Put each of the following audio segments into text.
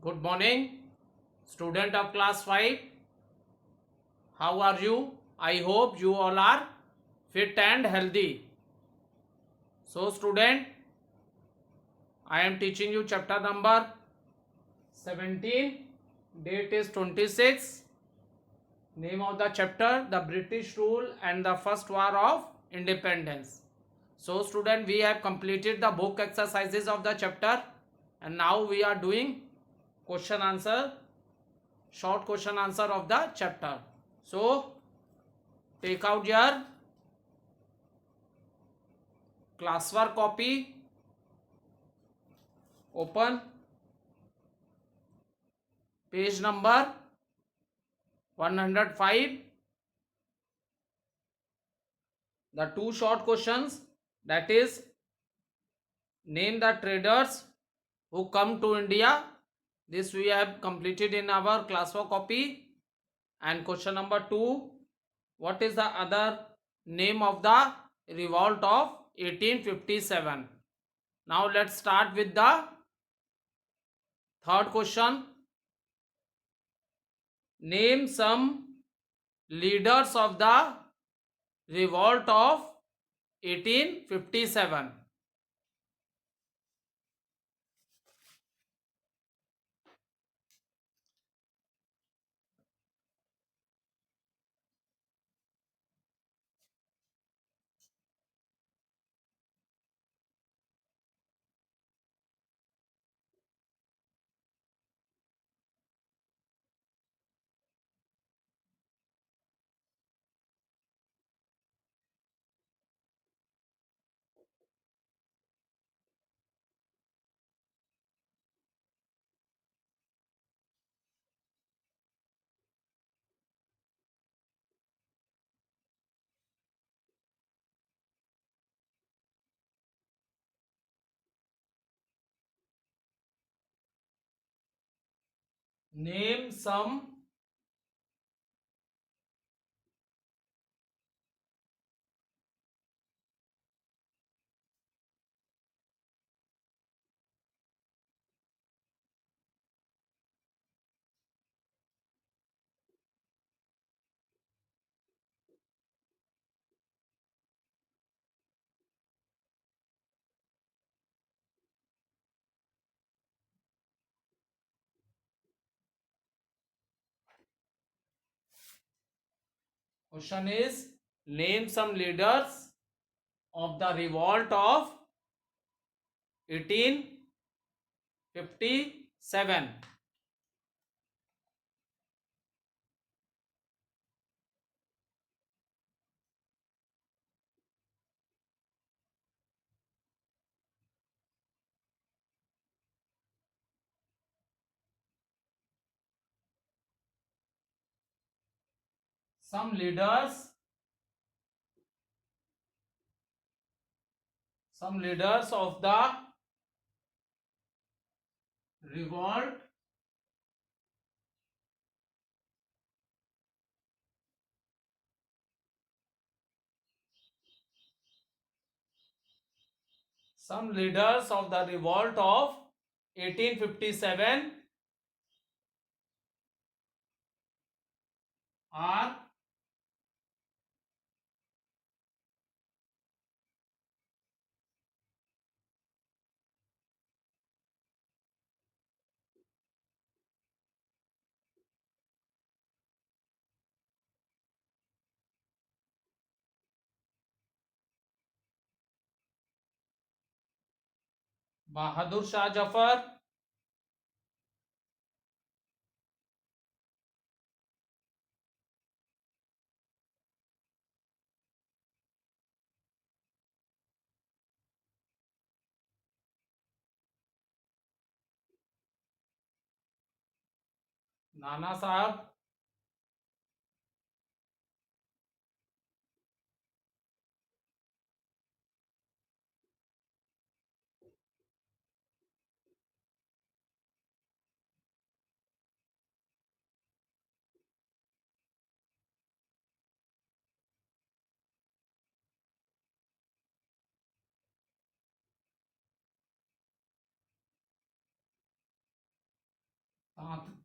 Good morning, student of class 5. How are you? I hope you all are fit and healthy. So, student, I am teaching you chapter number 17. Date is 26. Name of the chapter, the British rule and the first war of independence. So, student, we have completed the book exercises of the chapter and now we are doing question answer, short question answer of the chapter. So, take out your classwork copy, open page number 105. The two short questions, that is, name the traders who come to India. This we have completed in our classwork copy. And question number 2, what is the other name of the revolt of 1857? Now let's start with the third question. Name some leaders of the revolt of 1857. Name question is, name some leaders of the revolt of 1857. Some leaders, of the revolt of 1857 are Bahadur Shah Jafar, Nana Sahib,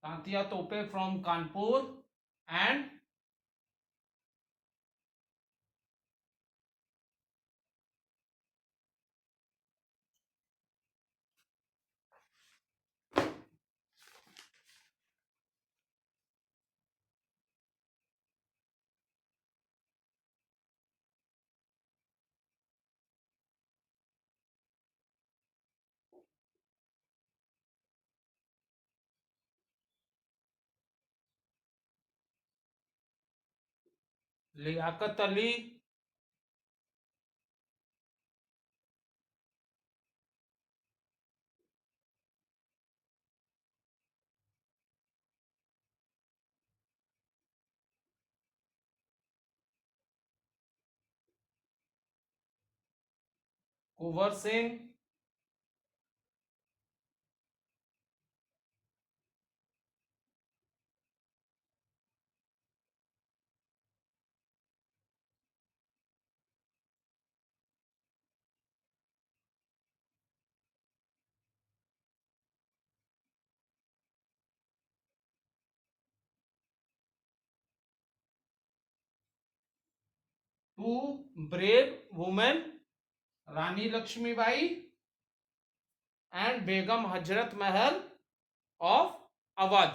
Tantia तोपे from Kanpur, and Liaquat Ali, Kunwar Singh, two brave women, Rani Lakshmibai and Begum Hazrat Mahal of Awadh.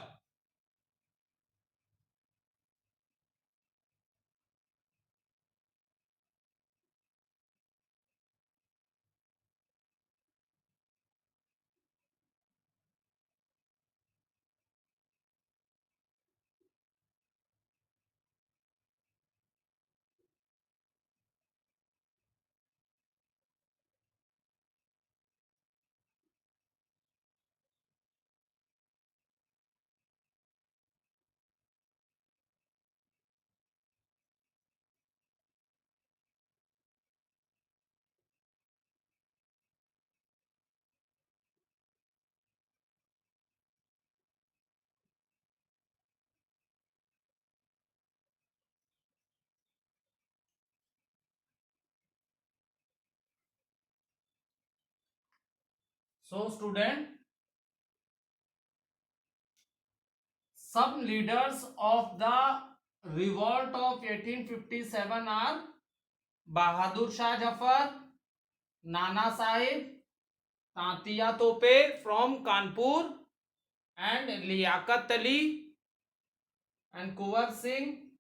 So student, some leaders of the revolt of 1857 are Bahadur Shah Jafar, Nana Sahib, Tantiya Tope from Kanpur, and Liaquat Ali and Kunwar Singh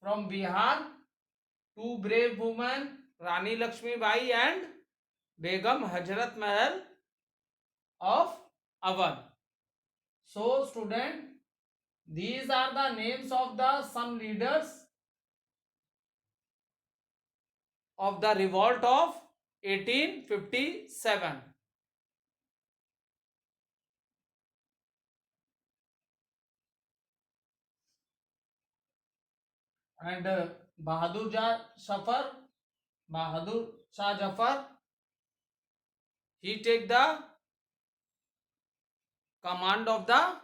from Bihar. Two brave women, Rani Lakshmi Bai and Begum Hazrat Mahal of Awadh. So student, these are the names of the some leaders of the revolt of 1857. And Bahadur Shah Jafar, he take the command of the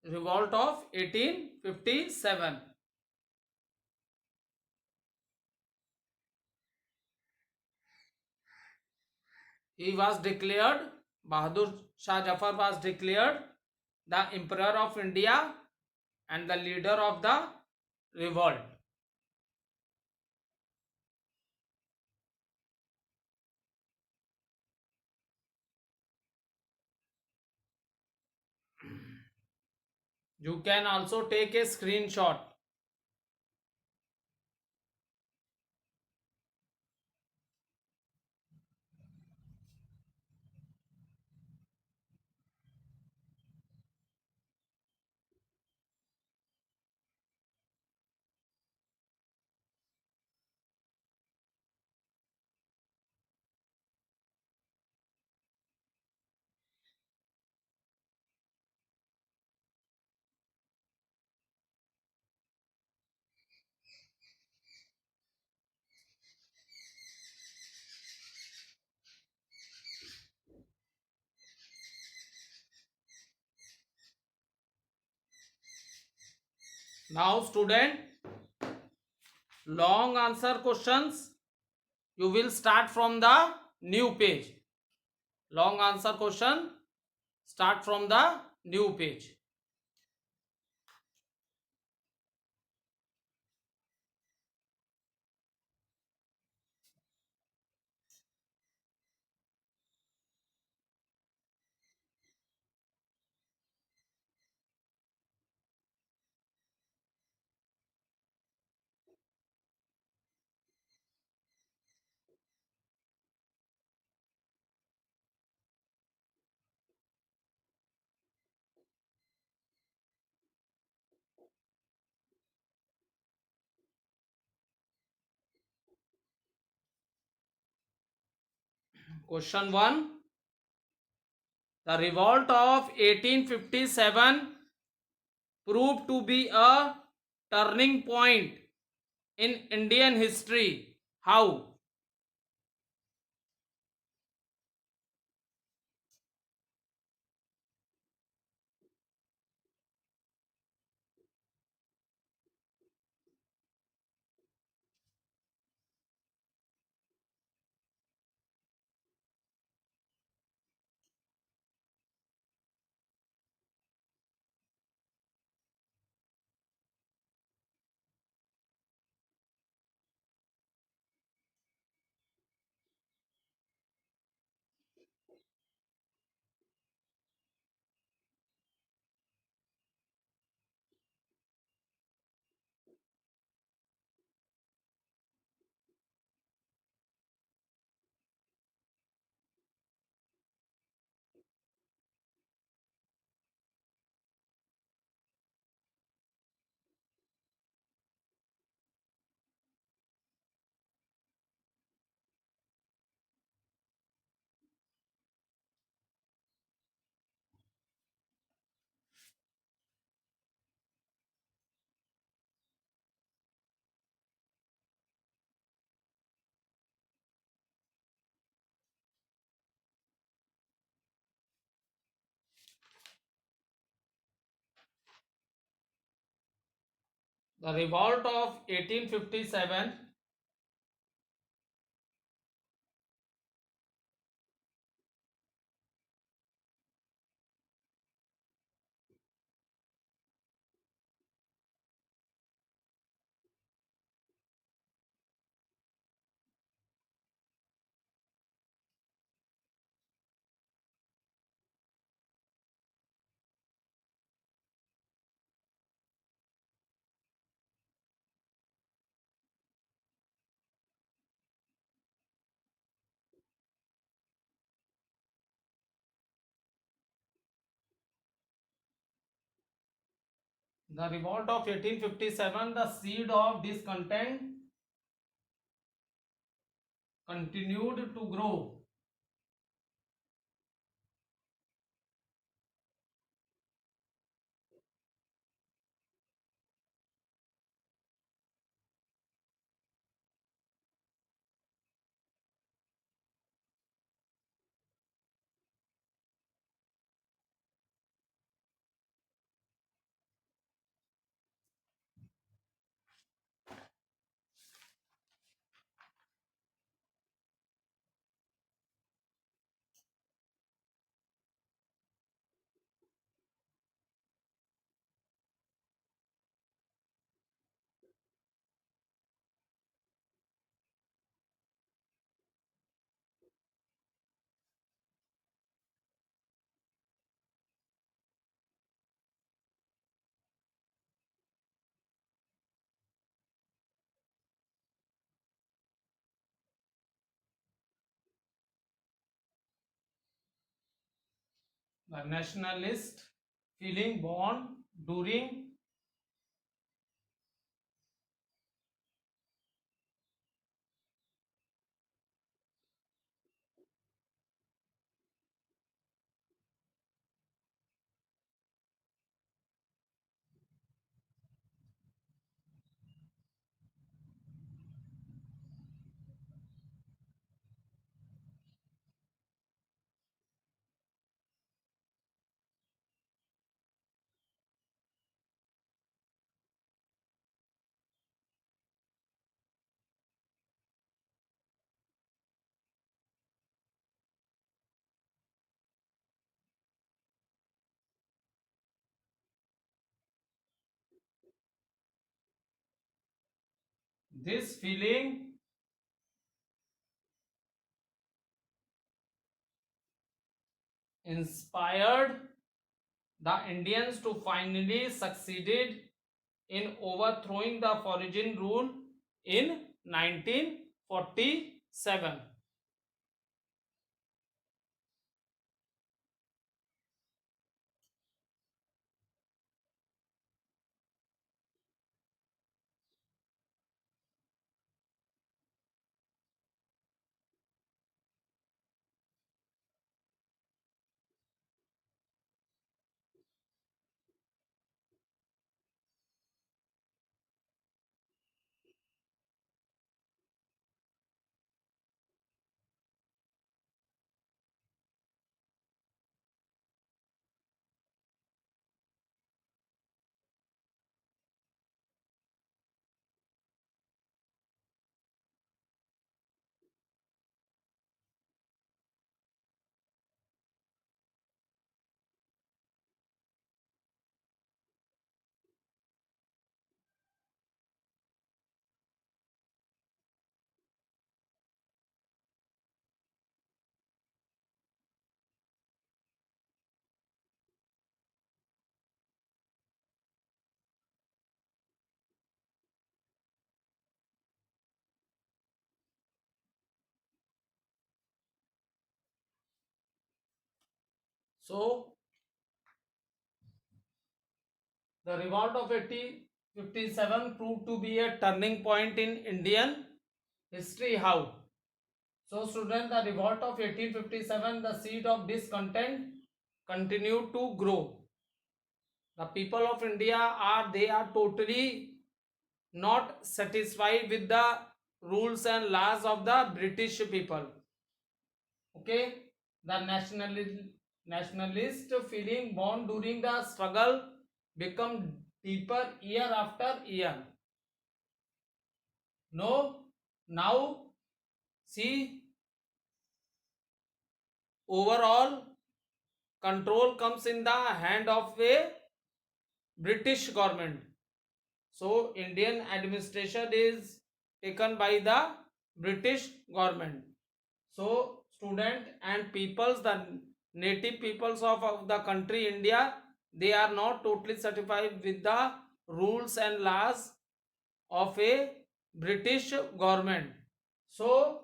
revolt of 1857. He was declared, Bahadur Shah Jafar was declared the Emperor of India and the leader of the revolt. You can also take a screenshot. Now student, long answer questions you will start from the new page. Long answer question. Start from the new page. Question 1. The revolt of 1857 proved to be a turning point in Indian history. How? The revolt of 1857 the revolt of 1857, the seed of discontent continued to grow. The nationalist feeling born during This feeling inspired the Indians to finally succeeded in overthrowing the foreign rule in 1947. So the revolt of 1857 proved to be a turning point in Indian history. How? So, students, the revolt of 1857, the seed of discontent continued to grow. The people of India are totally not satisfied with the rules and laws of the British people. Okay, the nationalist feeling born during the struggle become deeper year after year. No, now see, overall control comes in the hand of a British government. So Indian administration is taken by the British government. So student and peoples, the native peoples of the country India, they are not totally satisfied with the rules and laws of a British government. So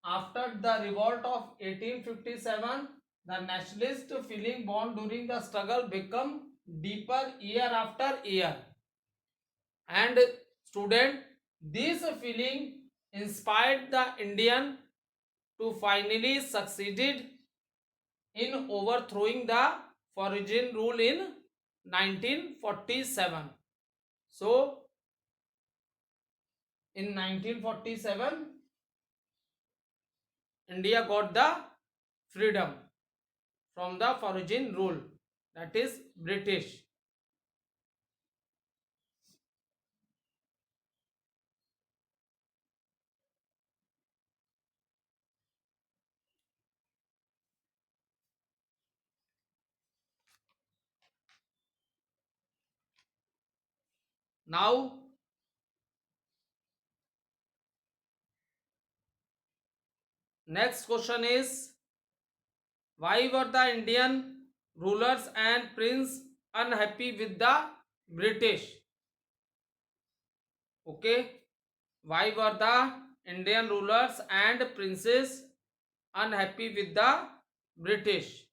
after the revolt of 1857, the nationalist feeling born during the struggle become deeper year after year. And student, this feeling inspired the Indian to finally succeeded in overthrowing the foreign rule in 1947. So in 1947, India got the freedom from the foreign rule, that is British. Now next question is, why were the Indian rulers and prince unhappy with the British? Okay, why were the Indian rulers and princes unhappy with the British?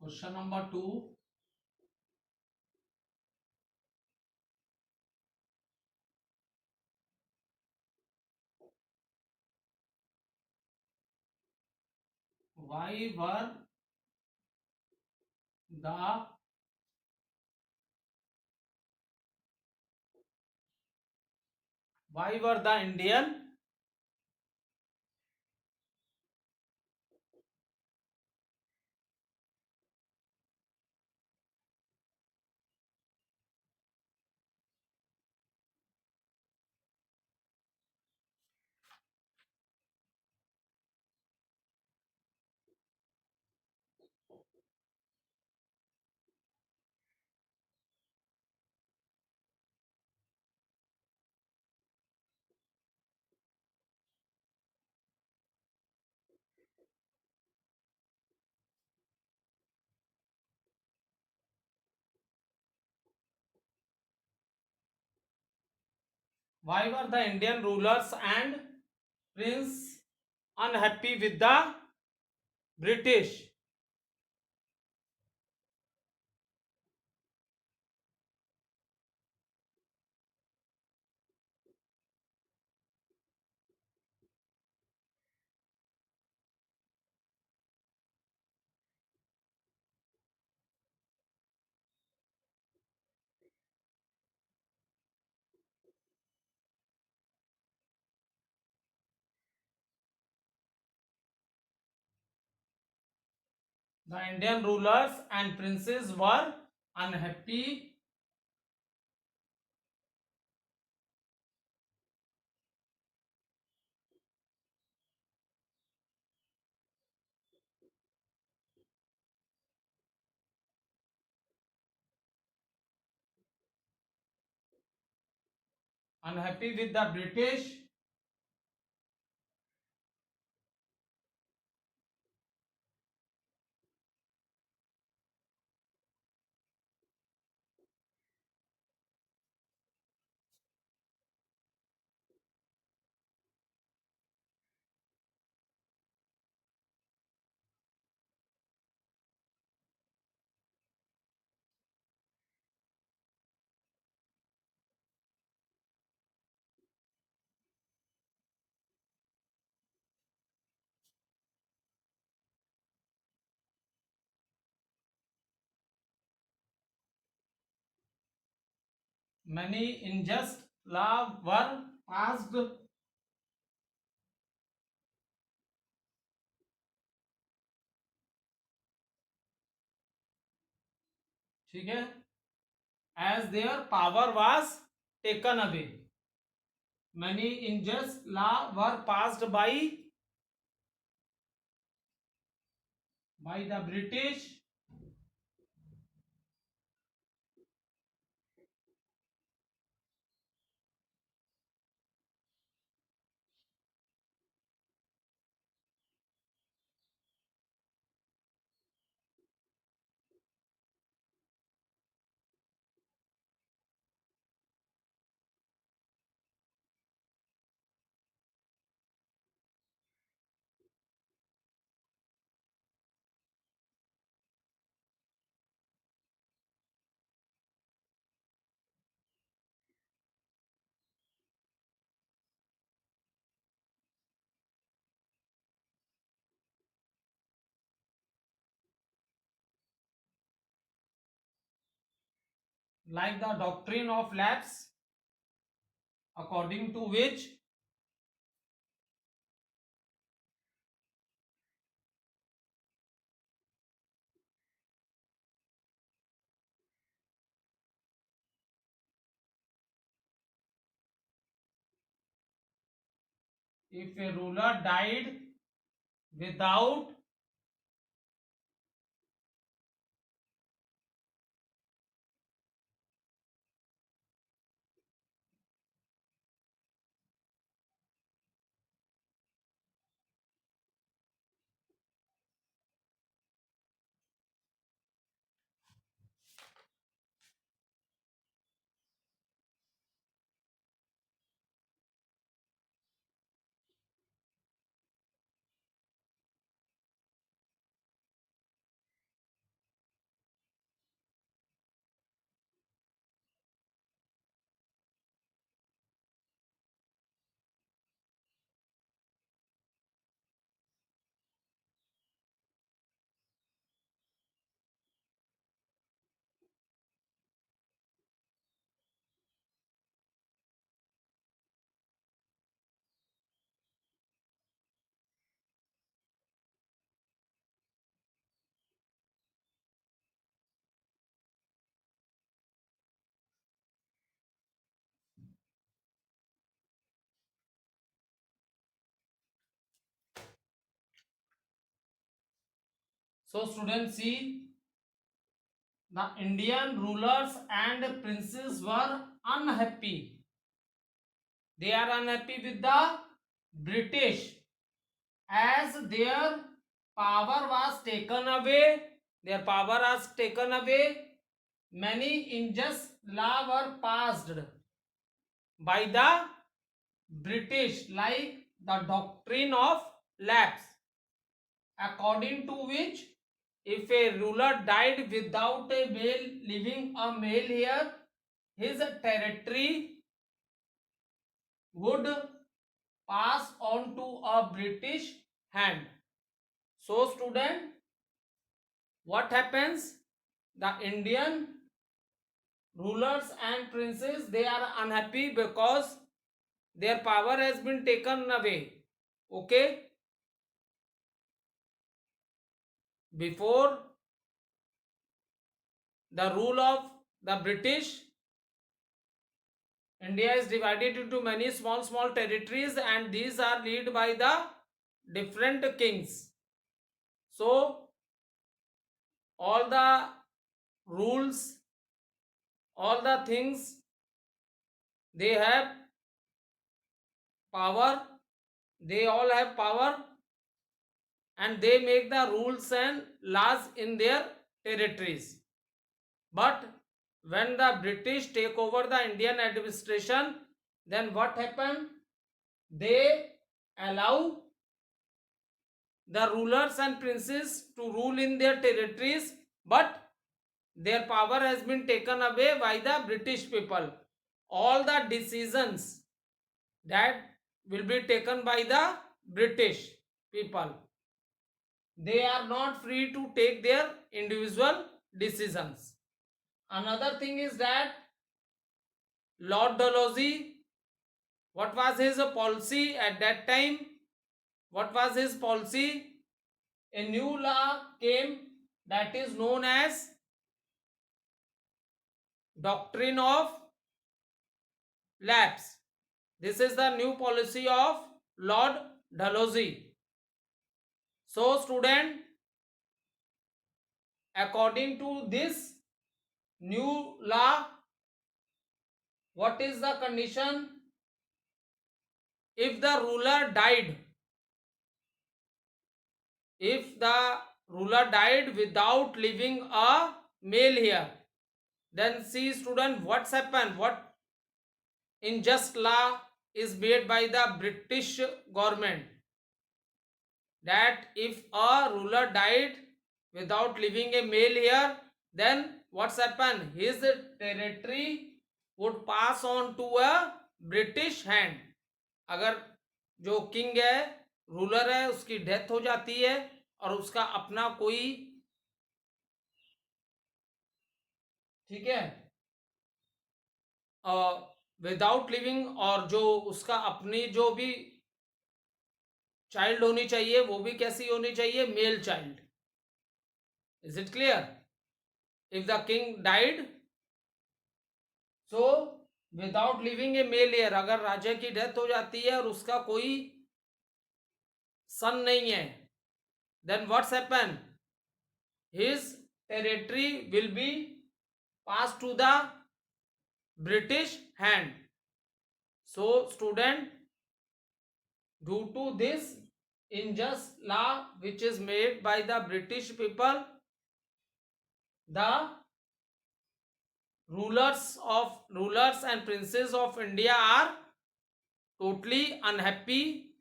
Question number 2. Why were the Indian rulers and prince unhappy with the British? The Indian rulers and princes were unhappy with the British many unjust laws were passed. ठीक है, as their power was taken away. Many unjust laws were passed by the British like the doctrine of lapse, according to which if a ruler died without So students, see, the Indian rulers and princes were unhappy. They are unhappy with the British as their power was taken away. Their power was taken away. Many unjust laws were passed by the British, like the doctrine of lapse, according to which if a ruler died without a male leaving a male heir, his territory would pass on to a British hand. So student, what happens? The Indian rulers and princes, they are unhappy because their power has been taken away. Okay, before the rule of the British, India is divided into many small territories, and these are led by the different kings. So all the rules, all the things, they have power, they all have power, and they make the rules and laws in their territories. But when the British take over the Indian administration, then what happened? They allow the rulers and princes to rule in their territories, but their power has been taken away by the British people. All the decisions that will be taken by the British people, they are not free to take their individual decisions. Another thing is that Lord Dalhousie, what was his policy at that time? What was his policy? A new law came that is known as doctrine of lapse. This is the new policy of Lord Dalhousie. So student, according to this new law, what is the condition? If the ruler died, if the ruler died without leaving a male heir, then see student, what's happened? What unjust law is made by the British government, that if a ruler died without leaving a male heir, then what's happened? His territory would pass on to a British hand. अगर जो king है, ruler है, उसकी death हो जाती है और उसका अपना कोई, ठीक है, विदाउट लिविंग, और जो उसका अपनी जो भी चाइल्ड होनी चाहिए वो भी कैसी होनी चाहिए? Male child. Is it clear? If the king died, so without living a male heir, अगर राजा की डेथ हो जाती है और उसका कोई सन नहीं है, then what's happen? His territory will be pass to the British hand. So student, due to this unjust law which is made by the British people, the rulers and princes of India are totally unhappy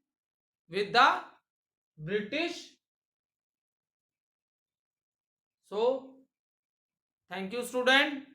with the British. So thank you student.